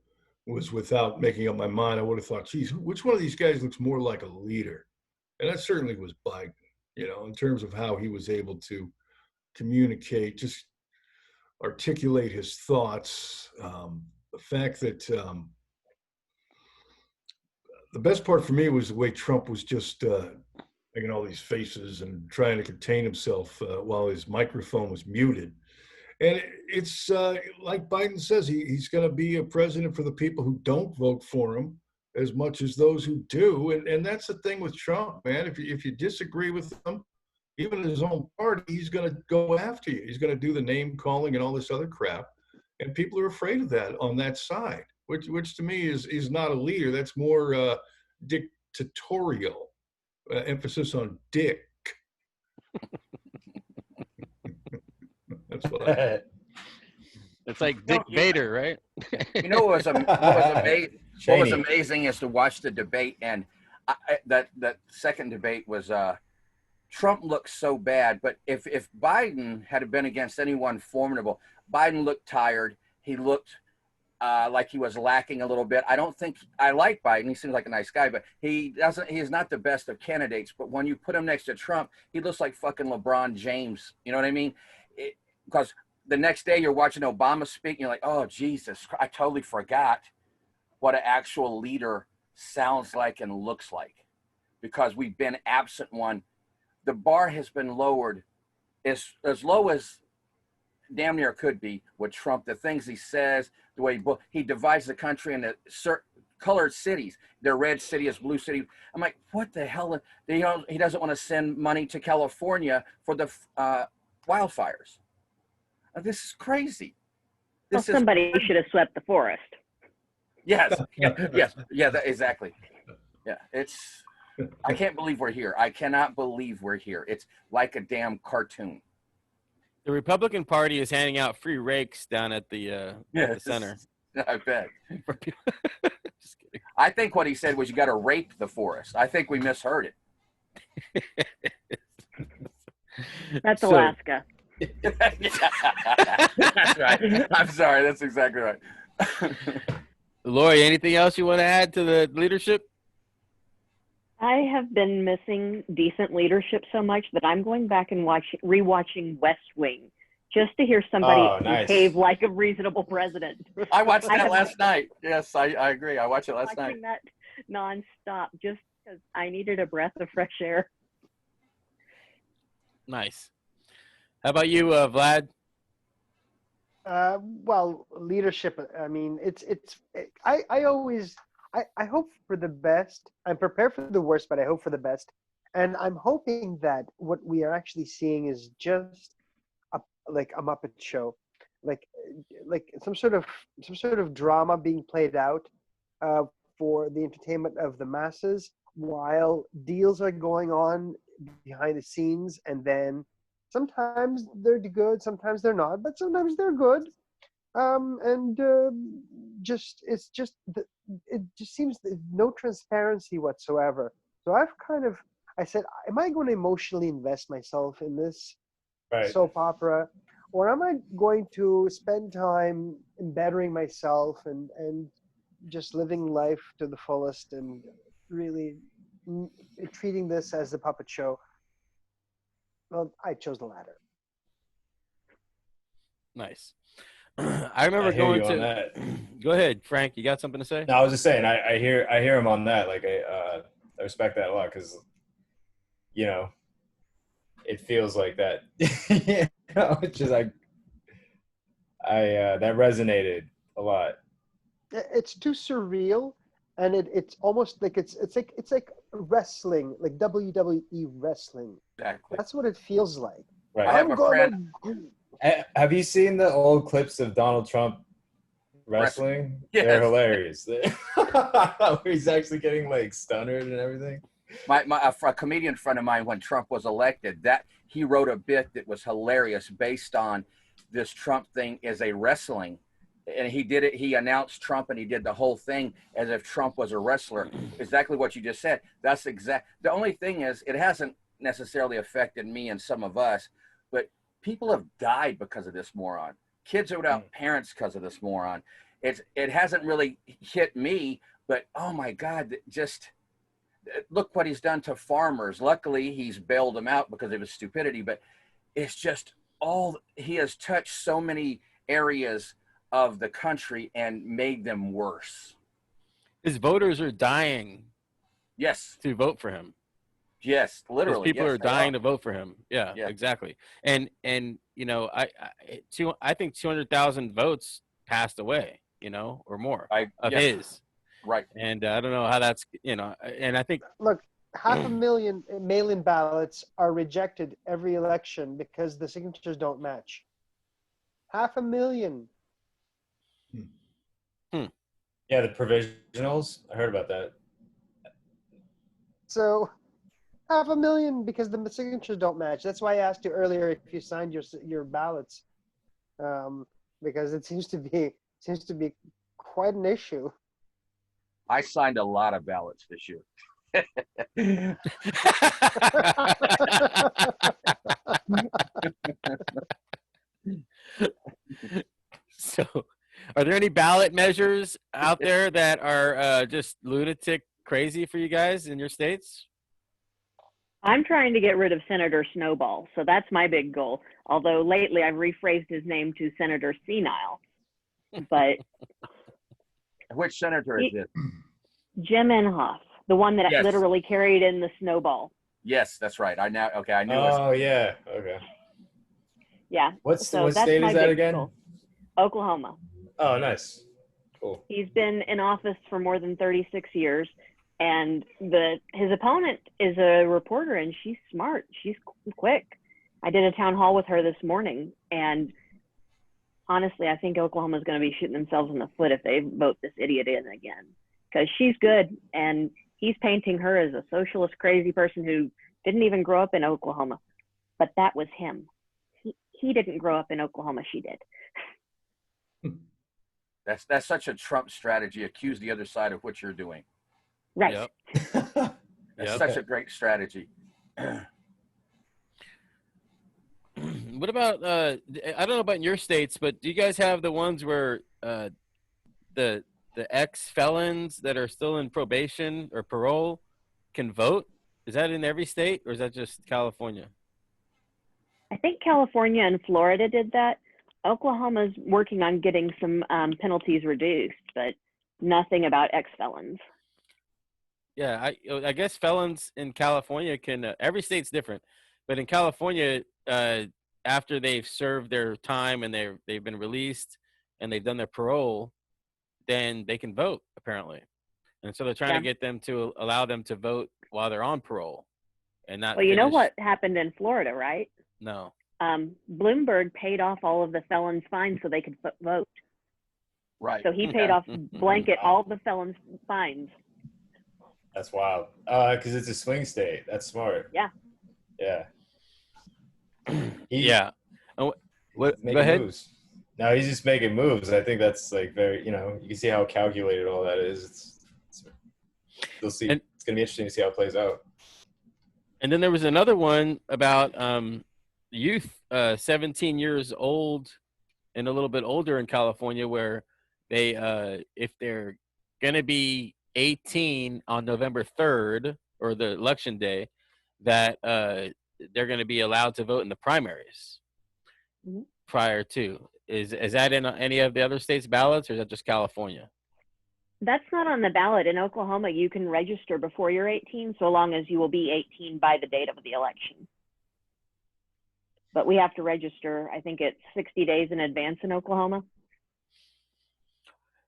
was without making up my mind, I would have thought, geez, which one of these guys looks more like a leader? And that certainly was Biden, in terms of how he was able to communicate, just articulate his thoughts. The fact that the best part for me was the way Trump was just making all these faces and trying to contain himself while his microphone was muted. And it's like Biden says, he's going to be a president for the people who don't vote for him as much as those who do. And that's the thing with Trump, man. If you disagree with him, even in his own party, he's going to go after you. He's going to do the name calling and all this other crap. And people are afraid of that on that side, which to me is not a leader. That's more dictatorial, emphasis on dick. That's what it's like Dick Vader, right? What was amazing is to watch the debate, and that second debate was Trump looked so bad, but if Biden had been against anyone formidable, Biden looked tired. He looked like he was lacking a little bit. I like Biden. He seems like a nice guy, but he is not the best of candidates. But when you put him next to Trump, he looks like fucking LeBron James. You know what I mean? Because the next day you're watching Obama speak, and you're like, oh, Jesus, I totally forgot what an actual leader sounds like and looks like, because we've been absent one. The bar has been lowered as low as damn near could be with Trump. The things he says, the way he divides the country into certain colored cities. They're red city is blue city. I'm like, what the hell? He doesn't want to send money to California for the wildfires. This is crazy. Somebody should have swept the forest. Yes, exactly. Yeah, I can't believe we're here. I cannot believe we're here. It's like a damn cartoon. The Republican Party is handing out free rakes down at the center. I bet. Just kidding. I think what he said was you got to rape the forest. I think we misheard it. That's Alaska. That's right. I'm sorry. That's exactly right. Lori, anything else you want to add to the leadership? I have been missing decent leadership so much that I'm going back and rewatching West Wing just to hear somebody behave like a reasonable president. I watched that last night. Yes, I agree. I watched it last night. Watching that nonstop just because I needed a breath of fresh air. Nice. How about you, Vlad? Well, leadership. I mean, I hope for the best. I'm prepared for the worst, but I hope for the best. And I'm hoping that what we are actually seeing is just like a Muppet show, like some sort of drama being played out for the entertainment of the masses, while deals are going on behind the scenes, and then sometimes they're good, sometimes they're not, but sometimes they're good. It just seems there's no transparency whatsoever. So I said, am I going to emotionally invest myself in this soap opera, or am I going to spend time in bettering myself and just living life to the fullest and really treating this as a puppet show? Well, I chose the latter. Nice. I remember I hear going you on to. that. Go ahead, Frank. You got something to say? No, I was just saying, I hear him on that. Like I respect that a lot because you know it feels like that. You know, it's just I that resonated a lot. It's too surreal, and it's almost like it's like wrestling, like WWE wrestling. Exactly. That's what it feels like. Right. I have a friend. Have you seen the old clips of Donald Trump wrestling? Yes. They're hilarious. Where he's actually getting like stunned and everything. A comedian friend of mine, when Trump was elected, that he wrote a bit that was hilarious based on this Trump thing as a wrestling. And he did it. He announced Trump, and he did the whole thing as if Trump was a wrestler. Exactly what you just said. That's exact. The only thing is, it hasn't necessarily affected me and some of us, but people have died because of this moron. Kids are without parents because of this moron. It hasn't really hit me, but oh my God, just look what he's done to farmers. Luckily, he's bailed them out because of his stupidity, but it's just he has touched so many areas of the country and made them worse. His voters are dying Yes. to vote for him. Yes, His literally. people yes, are dying to vote for him. Yeah, Yeah. exactly. And you know, I think 200,000 votes passed away, you know, or more of his. Right. And I don't know how that's, you know, and I think Look, 500,000 mail-in ballots are rejected every election because the signatures don't match. 500,000. Yeah, the provisionals. I heard about that. So 500,000 because the signatures don't match. That's why I asked you earlier if you signed your ballots, because it seems to be quite an issue. I signed a lot of ballots this year. so, are there any ballot measures out there that are just lunatic crazy for you guys in your states? I'm trying to get rid of Senator Snowball, so that's my big goal. Although lately I've rephrased his name to Senator Senile. But which senator is it? Jim Inhofe, the one that Yes. literally carried in the snowball. Yes, that's right. I knew Oh yeah. Okay. Yeah. What that's state my is that big again? goal. Oklahoma. Oh, nice. Cool. He's been in office for more than 36 years, and his opponent is a reporter, and she's smart. She's quick. I did a town hall with her this morning, and honestly, I think Oklahoma's going to be shooting themselves in the foot if they vote this idiot in again, because she's good, and he's painting her as a socialist, crazy person who didn't even grow up in Oklahoma. But that was him. He didn't grow up in Oklahoma. She did. That's such a Trump strategy. Accuse the other side of what you're doing. Right. Yep. That's such a great strategy. What about I don't know about in your states, but do you guys have the ones where the ex-felons that are still in probation or parole can vote? Is that in every state, or is that just California? I think California and Florida did that. Oklahoma's working on getting some penalties reduced, but nothing about ex-felons. Yeah, I guess felons in California can. Every state's different, but in California, after they've served their time and they've been released and they've done their parole, then they can vote apparently, and so they're trying to get them to allow them to vote while they're on parole, and not. Well, you know what happened in Florida, right? No. Bloomberg paid off all of the felons' fines so they could vote. Right. So he paid off blanket all the felons' fines. That's wild. Because it's a swing state. That's smart. Yeah. Yeah. Yeah. Oh, go ahead. Moves. No, he's just making moves. I think that's like very, you can see how calculated all that is. You'll see. It's going to be interesting to see how it plays out. And then there was another one about youth, 17 years old and a little bit older in California, where they, if they're going to be 18 on November 3rd or the election day, that they're going to be allowed to vote in the primaries prior to. is that in any of the other states' ballots, or is that just California? That's not on the ballot. In Oklahoma, you can register before you're 18, so long as you will be 18 by the date of the election. But we have to register, I think it's 60 days in advance in Oklahoma.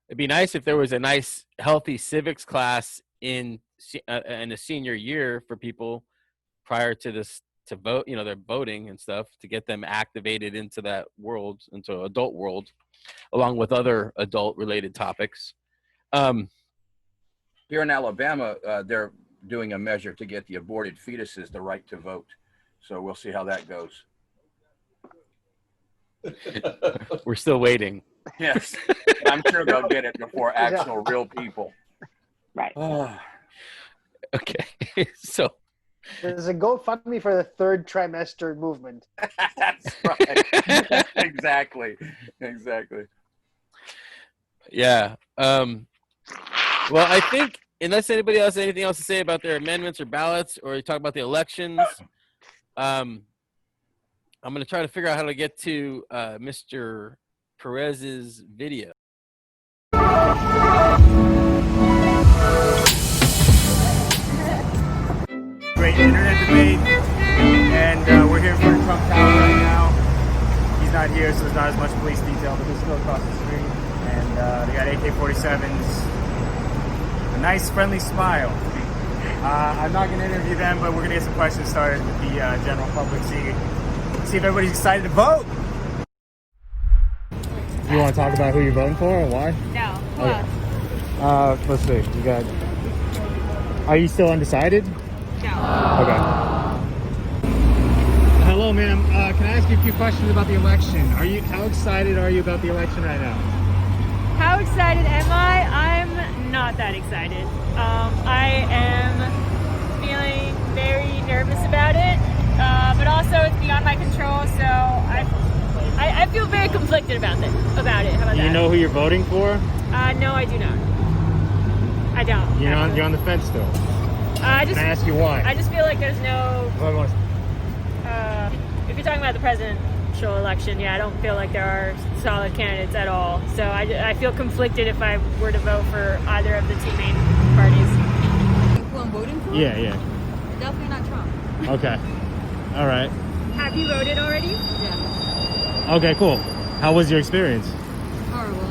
It'd be nice if there was a nice, healthy civics class in the senior year for people prior to this to vote. You know, they're voting and stuff to get them activated into that world, into adult world, along with other adult-related topics. Here in Alabama, they're doing a measure to get the aborted fetuses the right to vote. So we'll see how that goes. We're still waiting. Yes, I'm sure they'll get it before actual real people. Right. Okay, so There's a GoFundMe for the third trimester movement. That's right. Exactly. yeah. Well, I think unless anybody else has anything else to say about their amendments or ballots, or you talk about the elections, I'm going to try to figure out how to get to Mr. Perez's video. Great internet debate, and we're here for Trump Tower right now. He's not here, so there's not as much police detail, but they're still across the street, and they got AK-47s. A nice, friendly smile. I'm not going to interview them, but we're going to get some questions started with the general public, see if everybody's excited to vote. You want to talk about who you're voting for and why? No. Okay. Let's see. You got. Are you still undecided? No. Okay. Hello, ma'am. Can I ask you a few questions about the election? How excited are you about the election right now? How excited am I? I'm not that excited. I am feeling very nervous about it, but also it's beyond my control, so I feel very conflicted about it. How about that? You know who you're voting for? No, I do not. I don't. You're on the fence still. Can I ask you why? I just feel like there's no. Well, If you're talking about the presidential election, yeah, I don't feel like there are solid candidates at all. So I feel conflicted if I were to vote for either of the two main parties. Who I'm voting for? Yeah. Definitely not Trump. Okay. All right. Have you voted already? Yeah. Okay, cool. How was your experience? Horrible.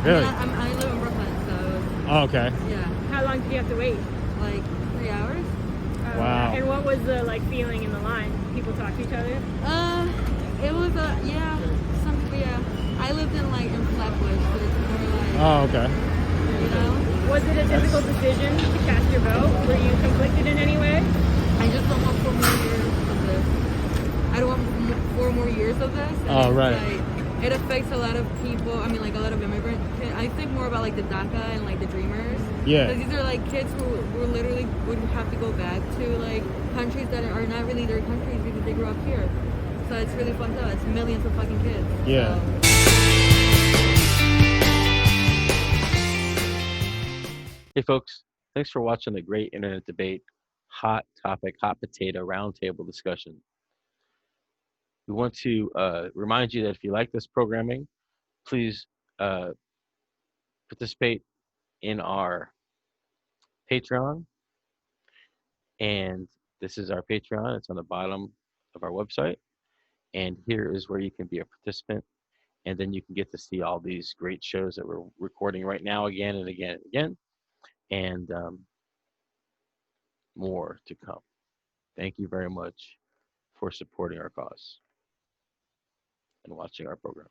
Really? I live in Brooklyn, so Oh, okay. yeah, How long did you have to wait? like 3 hours. Wow. And what was the feeling in the line? People talk to each other? It was I lived in Flatbush, so it's more like, Oh, okay. you know. Was it a difficult decision to cast your vote? Were you conflicted in any way? I just don't want 4 more years of this. I don't want 4 more years of this. And Oh, it's right. It affects a lot of people. I mean, a lot of immigrant kids. I think more about the DACA and the Dreamers. Yeah. Because these are kids who literally would have to go back to countries that are not really their countries because they grew up here. So it's really fucked up. It's millions of fucking kids. Yeah. So. Hey, folks, thanks for watching the Great Internet Debate, hot topic, hot potato roundtable discussion. We want to remind you that if you like this programming, please participate in our Patreon. And this is our Patreon. It's on the bottom of our website. And here is where you can be a participant. And then you can get to see all these great shows that we're recording right now again and again and again. And more to come. Thank you very much for supporting our cause and watching our program.